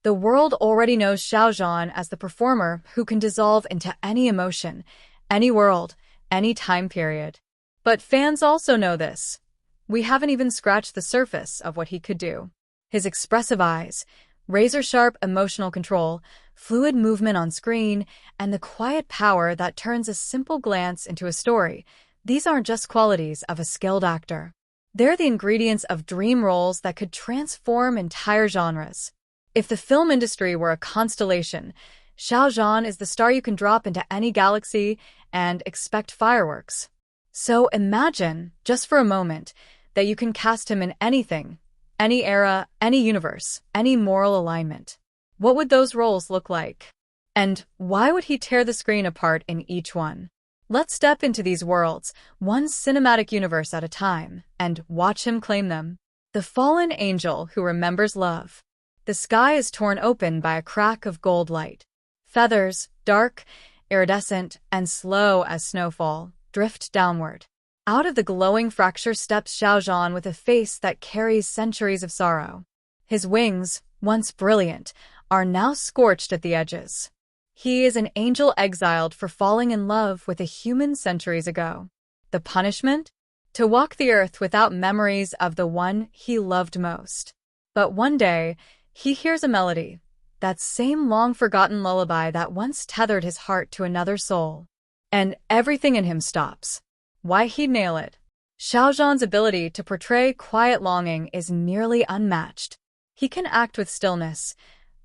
The world already knows Xiao Zhan as the performer who can dissolve into any emotion, any world, any time period. But fans also know this. We haven't even scratched the surface of what he could do. His expressive eyes, razor-sharp emotional control, fluid movement on screen, and the quiet power that turns a simple glance into a story. These aren't just qualities of a skilled actor. They're the ingredients of dream roles that could transform entire genres. If the film industry were a constellation, Xiao Zhan is the star you can drop into any galaxy and expect fireworks. So imagine, just for a moment, that you can cast him in anything, any era, any universe, any moral alignment. What would those roles look like? And why would he tear the screen apart in each one? Let's step into these worlds, one cinematic universe at a time, and watch him claim them. The fallen angel who remembers love. The sky is torn open by a crack of gold light. Feathers, dark, iridescent, and slow as snowfall, drift downward. Out of the glowing fracture steps Xiao Zhan with a face that carries centuries of sorrow. His wings, once brilliant, are now scorched at the edges. He is an angel exiled for falling in love with a human centuries ago. The punishment? To walk the earth without memories of the one he loved most. But one day, he hears a melody, that same long-forgotten lullaby that once tethered his heart to another soul. And everything in him stops. Why he'd nail it? Xiao Zhan's ability to portray quiet longing is nearly unmatched. He can act with stillness,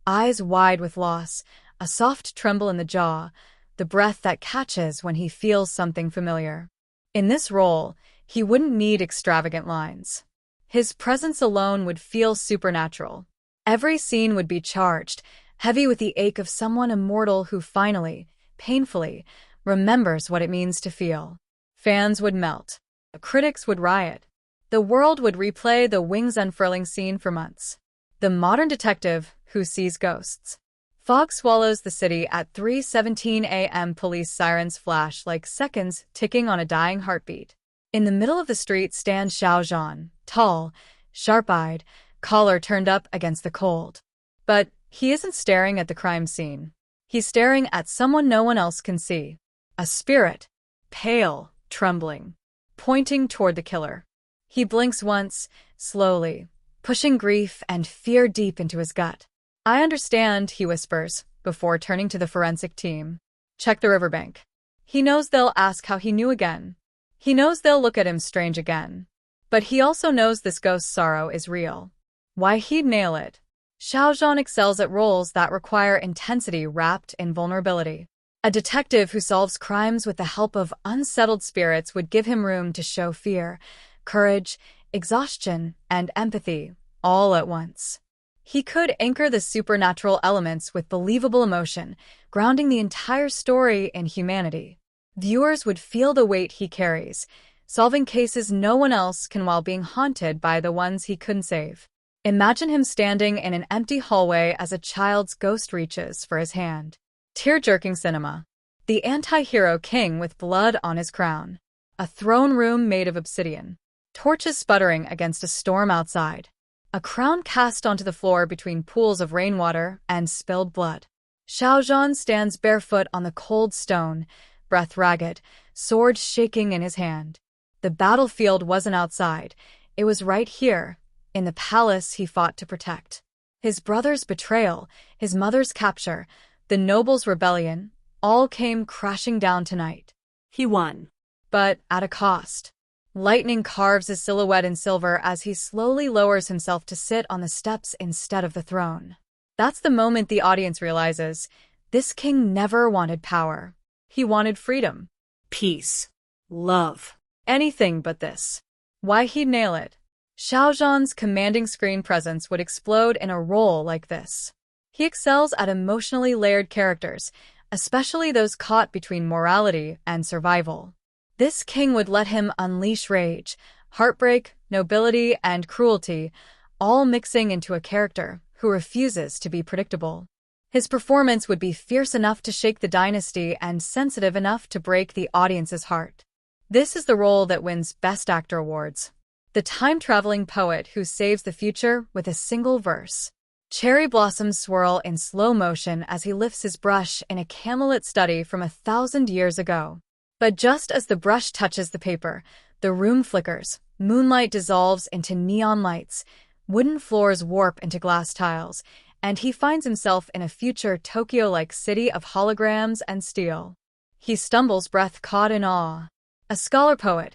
eyes wide with loss, a soft tremble in the jaw, the breath that catches when he feels something familiar. In this role, he wouldn't need extravagant lines. His presence alone would feel supernatural. Every scene would be charged, heavy with the ache of someone immortal who finally, painfully, remembers what it means to feel. Fans would melt. Critics would riot. The world would replay the wings unfurling scene for months. The modern detective who sees ghosts. Fog swallows the city at 3:17 a.m. Police sirens flash like seconds ticking on a dying heartbeat. In the middle of the street stands Xiao Zhan, tall, sharp-eyed, collar turned up against the cold. But he isn't staring at the crime scene. He's staring at someone no one else can see. A spirit, pale, trembling, pointing toward the killer. He blinks once, slowly, pushing grief and fear deep into his gut. "I understand," he whispers, before turning to the forensic team. "Check the riverbank." He knows they'll ask how he knew again. He knows they'll look at him strange again. But he also knows this ghost's sorrow is real. Why he'd nail it? Xiao Zhan excels at roles that require intensity wrapped in vulnerability. A detective who solves crimes with the help of unsettled spirits would give him room to show fear, courage, exhaustion, and empathy, all at once. He could anchor the supernatural elements with believable emotion, grounding the entire story in humanity. Viewers would feel the weight he carries, solving cases no one else can while being haunted by the ones he couldn't save. Imagine him standing in an empty hallway as a child's ghost reaches for his hand. Tear-jerking cinema. The anti-hero king with blood on his crown. A throne room made of obsidian. Torches sputtering against a storm outside. A crown cast onto the floor between pools of rainwater and spilled blood. Xiao Zhan stands barefoot on the cold stone, breath ragged, sword shaking in his hand. The battlefield wasn't outside. It was right here, in the palace he fought to protect. His brother's betrayal, his mother's capture, the nobles' rebellion, all came crashing down tonight. He won. But at a cost. Lightning carves his silhouette in silver as he slowly lowers himself to sit on the steps instead of the throne. That's the moment the audience realizes, this king never wanted power. He wanted freedom. Peace. Love. Anything but this. Why he'd nail it? Xiao Zhan's commanding screen presence would explode in a role like this. He excels at emotionally layered characters, especially those caught between morality and survival. This king would let him unleash rage, heartbreak, nobility, and cruelty, all mixing into a character who refuses to be predictable. His performance would be fierce enough to shake the dynasty and sensitive enough to break the audience's heart. This is the role that wins Best Actor awards. The time-traveling poet who saves the future with a single verse. Cherry blossoms swirl in slow motion as he lifts his brush in a candlelit study from 1,000 years ago. But just as the brush touches the paper, the room flickers, moonlight dissolves into neon lights, wooden floors warp into glass tiles, and he finds himself in a future Tokyo-like city of holograms and steel. He stumbles, breath caught in awe. A scholar-poet,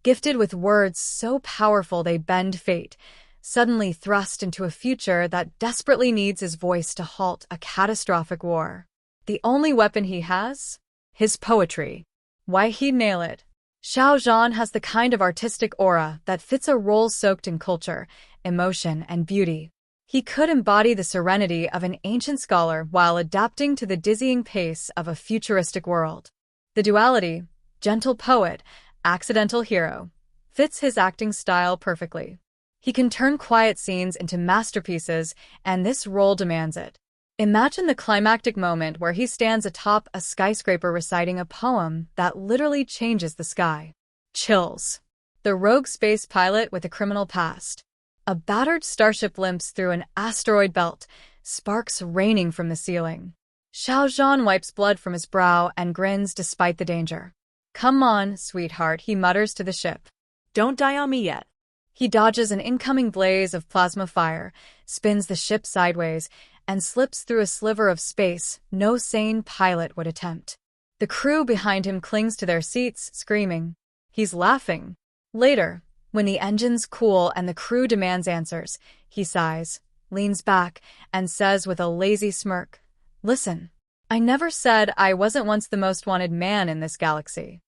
gifted with words so powerful they bend fate, suddenly thrust into a future that desperately needs his voice to halt a catastrophic war. The only weapon he has? His poetry. Why he'd nail it? Xiao Zhan has the kind of artistic aura that fits a role soaked in culture, emotion, and beauty. He could embody the serenity of an ancient scholar while adapting to the dizzying pace of a futuristic world. The duality, gentle poet, accidental hero, fits his acting style perfectly. He can turn quiet scenes into masterpieces, and this role demands it. Imagine the climactic moment where he stands atop a skyscraper reciting a poem that literally changes the sky. Chills. The rogue space pilot with a criminal past. A battered starship limps through an asteroid belt, sparks raining from the ceiling. Xiao Zhan wipes blood from his brow and grins despite the danger. "Come on, sweetheart," he mutters to the ship. Don't die on me yet. He dodges an incoming blaze of plasma fire, spins the ship sideways, and slips through a sliver of space no sane pilot would attempt. The crew behind him clings to their seats, screaming. He's laughing. Later, when the engines cool and the crew demands answers, he sighs, leans back, and says with a lazy smirk, "Listen, I never said I wasn't once the most wanted man in this galaxy."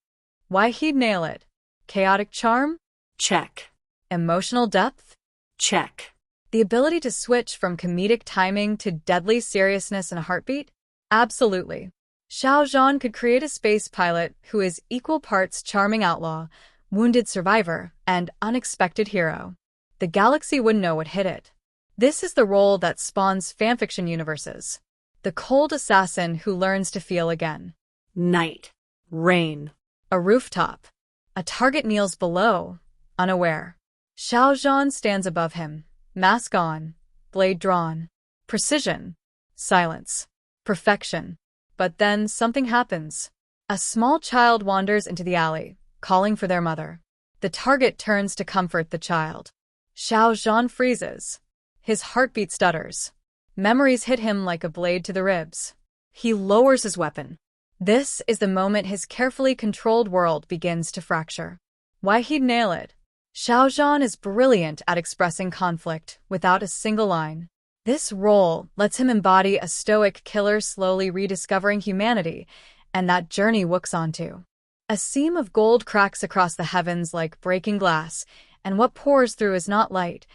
Why he'd nail it? Chaotic charm? Check. Emotional depth? Check. The ability to switch from comedic timing to deadly seriousness in a heartbeat? Absolutely. Xiao Zhan could create a space pilot who is equal parts charming outlaw, wounded survivor, and unexpected hero. The galaxy wouldn't know what hit it. This is the role that spawns fanfiction universes. The cold assassin who learns to feel again. Night. Rain. A rooftop. A target kneels below, unaware. Xiao Zhan stands above him, mask on, blade drawn. Precision. Silence. Perfection. But then something happens. A small child wanders into the alley, calling for their mother. The target turns to comfort the child. Xiao Zhan freezes. His heartbeat stutters. Memories hit him like a blade to the ribs. He lowers his weapon. This is the moment his carefully controlled world begins to fracture. Why he'd nail it? Xiao Zhan is brilliant at expressing conflict without a single line. This role lets him embody a stoic killer slowly rediscovering humanity, and that journey Wook's onto. A seam of gold cracks across the heavens like breaking glass, and what pours through is not light,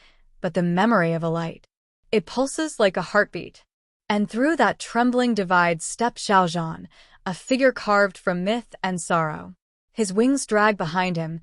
but the memory of a light. It pulses like a heartbeat. And through that trembling divide steps Xiao Zhan, a figure carved from myth and sorrow. His wings drag behind him,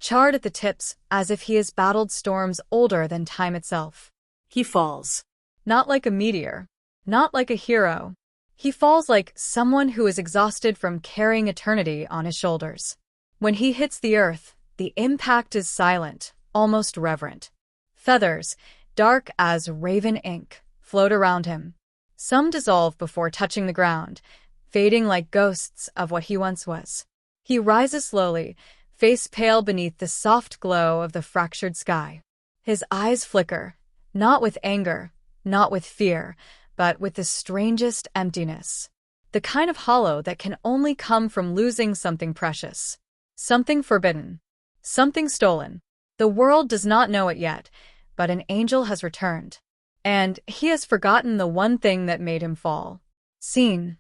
charred at the tips as if he has battled storms older than time itself. He falls. Not like a meteor, not like a hero. He falls like someone who is exhausted from carrying eternity on his shoulders. When he hits the earth, the impact is silent, almost reverent. Feathers, dark as raven ink, float around him. Some dissolve before touching the ground, fading like ghosts of what he once was. He rises slowly, face pale beneath the soft glow of the fractured sky. His eyes flicker, not with anger, not with fear, but with the strangest emptiness. The kind of hollow that can only come from losing something precious. Something forbidden. Something stolen. The world does not know it yet, but an angel has returned. And he has forgotten the one thing that made him fall. Scene.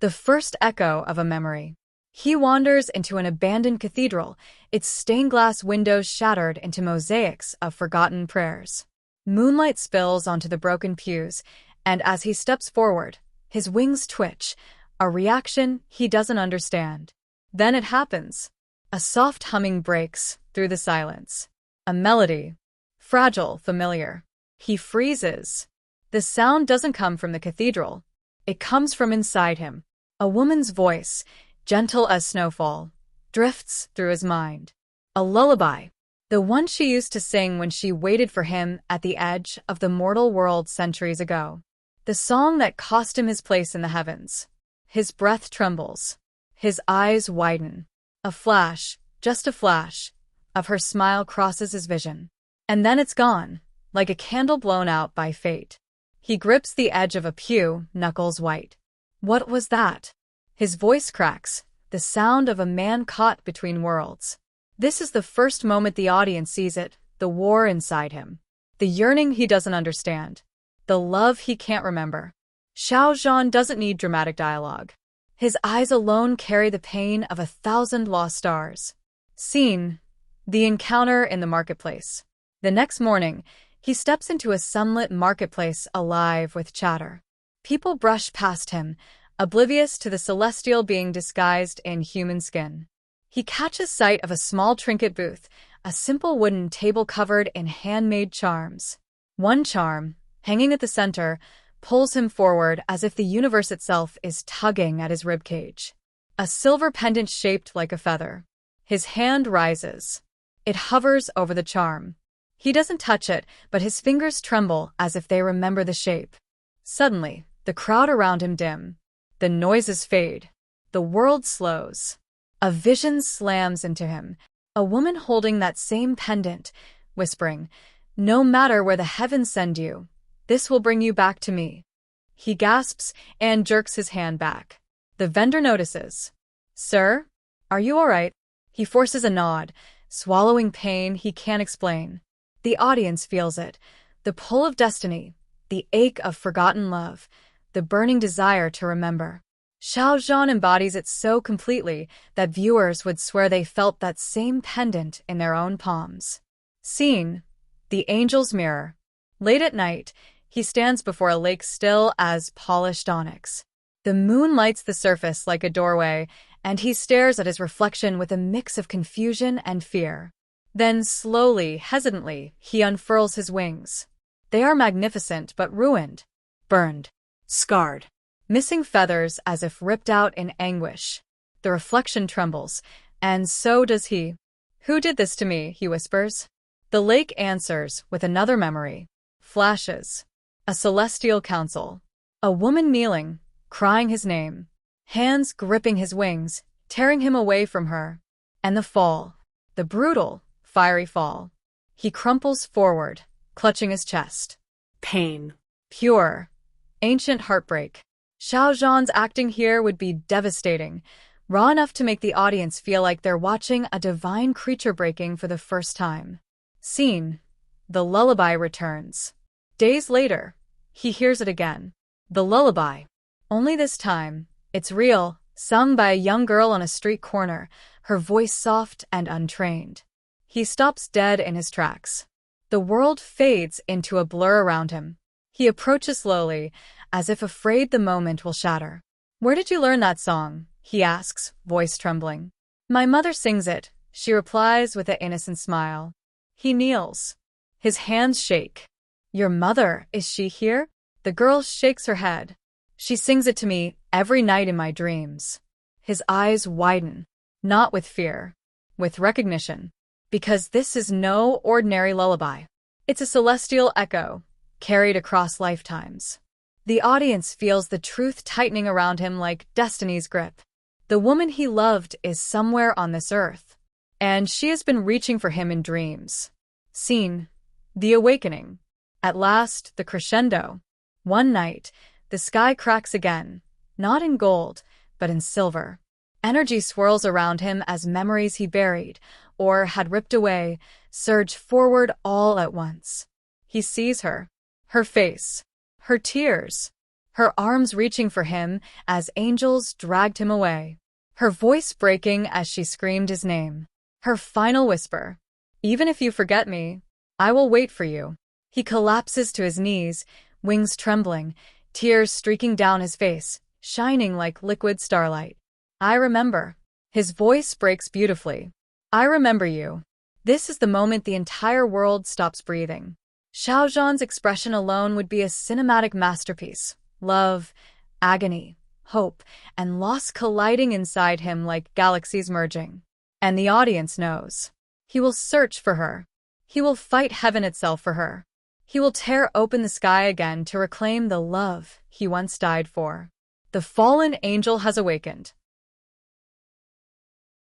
The first echo of a memory. He wanders into an abandoned cathedral, its stained glass windows shattered into mosaics of forgotten prayers. Moonlight spills onto the broken pews, and as he steps forward, his wings twitch, a reaction he doesn't understand. Then it happens. A soft humming breaks through the silence. A melody. Fragile, familiar. He freezes. The sound doesn't come from the cathedral. It comes from inside him. A woman's voice, gentle as snowfall, drifts through his mind. A lullaby. The one she used to sing when she waited for him at the edge of the mortal world centuries ago. The song that cost him his place in the heavens. His breath trembles. His eyes widen. A flash, just a flash, of her smile crosses his vision. And then it's gone, like a candle blown out by fate. He grips the edge of a pew, knuckles white. What was that? His voice cracks, the sound of a man caught between worlds. This is the first moment the audience sees it, the war inside him. The yearning he doesn't understand. The love he can't remember. Xiao Zhan doesn't need dramatic dialogue. His eyes alone carry the pain of 1,000 lost stars. Scene: the encounter in the marketplace. The next morning, he steps into a sunlit marketplace alive with chatter. People brush past him, oblivious to the celestial being disguised in human skin. He catches sight of a small trinket booth, a simple wooden table covered in handmade charms. One charm, hanging at the center, pulls him forward as if the universe itself is tugging at his ribcage. A silver pendant shaped like a feather. His hand rises. It hovers over the charm. He doesn't touch it, but his fingers tremble as if they remember the shape. Suddenly, the crowd around him dim. The noises fade. The world slows. A vision slams into him. A woman holding that same pendant, whispering, "No matter where the heavens send you, this will bring you back to me." He gasps and jerks his hand back. The vendor notices. "Sir, are you all right?" He forces a nod, swallowing pain he can't explain. The audience feels it. The pull of destiny, the ache of forgotten love, the burning desire to remember. Xiao Zhan embodies it so completely that viewers would swear they felt that same pendant in their own palms. Scene: the angel's mirror. Late at night, he stands before a lake still as polished onyx. The moon lights the surface like a doorway, and he stares at his reflection with a mix of confusion and fear. Then slowly, hesitantly, he unfurls his wings. They are magnificent but ruined, burned, scarred, missing feathers as if ripped out in anguish. The reflection trembles, and so does he. "Who did this to me?" he whispers. The lake answers with another memory. Flashes. A celestial council. A woman kneeling, crying his name. Hands gripping his wings, tearing him away from her. And the fall. The brutal, fiery fall. He crumples forward, clutching his chest. Pain. Pure, ancient heartbreak. Xiao Zhan's acting here would be devastating, raw enough to make the audience feel like they're watching a divine creature breaking for the first time. Scene: the lullaby returns. Days later, he hears it again. The lullaby. Only this time, it's real, sung by a young girl on a street corner, her voice soft and untrained. He stops dead in his tracks. The world fades into a blur around him. He approaches slowly, as if afraid the moment will shatter. "Where did you learn that song?" he asks, voice trembling. "My mother sings it," she replies with an innocent smile. He kneels. His hands shake. "Your mother, is she here?" The girl shakes her head. "She sings it to me every night in my dreams." His eyes widen, not with fear, with recognition. Because this is no ordinary lullaby. It's a celestial echo, carried across lifetimes. The audience feels the truth tightening around him like destiny's grip. The woman he loved is somewhere on this earth, and she has been reaching for him in dreams. Scene: the awakening. At last, the crescendo. One night, the sky cracks again, not in gold, but in silver. Energy swirls around him as memories he buried, or had ripped away, surge forward all at once. He sees her. Her face. Her tears. Her arms reaching for him as angels dragged him away. Her voice breaking as she screamed his name. Her final whisper. "Even if you forget me, I will wait for you." He collapses to his knees, wings trembling, tears streaking down his face, shining like liquid starlight. "I remember." His voice breaks beautifully. "I remember you." This is the moment the entire world stops breathing. Xiao Zhan's expression alone would be a cinematic masterpiece. Love, agony, hope, and loss colliding inside him like galaxies merging. And the audience knows. He will search for her. He will fight heaven itself for her. He will tear open the sky again to reclaim the love he once died for. The fallen angel has awakened.